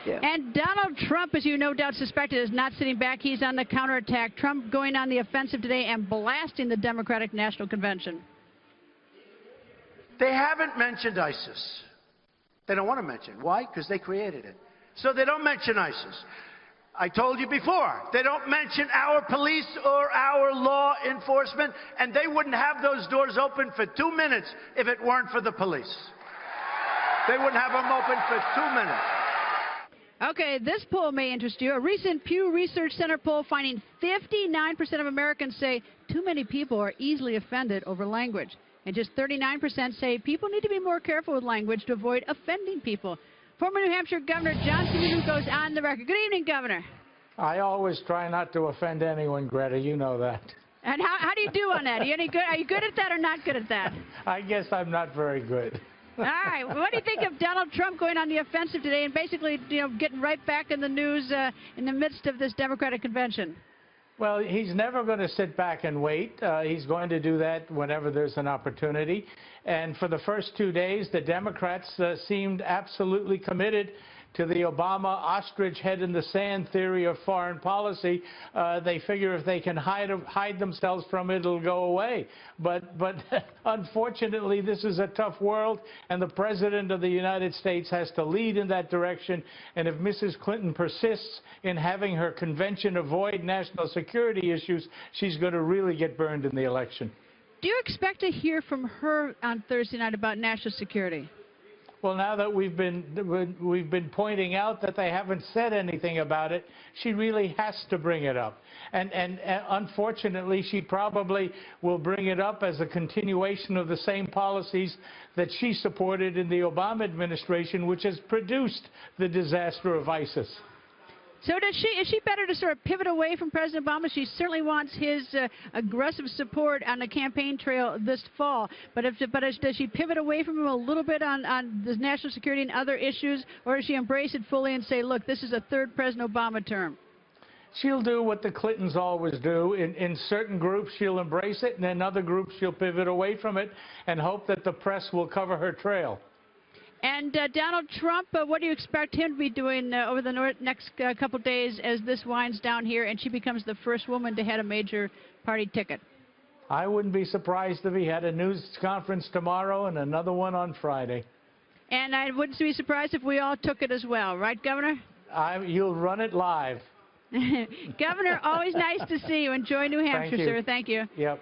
Yeah. And Donald Trump, as you no doubt suspected, is not sitting back. He's on the counterattack. Trump going on the offensive today and blasting the Democratic National Convention. They haven't mentioned ISIS. They don't want to mention it. Why? Because they created it. So they don't mention ISIS. I told you before, they don't mention our police or our law enforcement, and they wouldn't have those doors open for 2 minutes if it weren't for the police. They wouldn't have them open for 2 minutes. Okay, this poll may interest you. A recent Pew Research Center poll finding 59% of Americans say too many people are easily offended over language. And just 39% say people need to be more careful with language to avoid offending people. Former New Hampshire Governor John Sununu goes on the record. Good evening, Governor. I always try not to offend anyone, Greta. You know that. And how do you do on that? Are you any good? Are you good at that or not good at that? I guess I'm not very good. All right. Well, what do you think of Donald Trump going on the offensive today and basically, getting right back in the news in the midst of this Democratic convention? Well, he's never going to sit back and wait. He's going to do that whenever there's an opportunity. And for the first 2 days, the Democrats seemed absolutely committed to the Obama ostrich head in the sand theory of foreign policy. They figure if they can hide themselves from it, it'll go away. But unfortunately, this is a tough world, and the President of the United States has to lead in that direction. And if Mrs. Clinton persists in having her convention avoid national security issues, she's going to really get burned in the election. Do you expect to hear from her on Thursday night about national security? Well, now that we've been pointing out that they haven't said anything about it, she really has to bring it up. And unfortunately, she probably will bring it up as a continuation of the same policies that she supported in the Obama administration, which has produced the disaster of ISIS. So is she better to sort of pivot away from President Obama? She certainly wants his aggressive support on the campaign trail this fall. But does she pivot away from him a little bit on the national security and other issues, or does she embrace it fully and say, look, this is a third President Obama term? She'll do what the Clintons always do. In certain groups, she'll embrace it, and in other groups, she'll pivot away from it and hope that the press will cover her trail. And Donald Trump, what do you expect him to be doing over the next couple days as this winds down here and she becomes the first woman to head a major party ticket? I wouldn't be surprised if he had a news conference tomorrow and another one on Friday. And I wouldn't be surprised if we all took it as well, right, Governor? You'll run it live. Governor, always nice to see you. Enjoy New Hampshire, Thank you. sir. Thank you. Yep.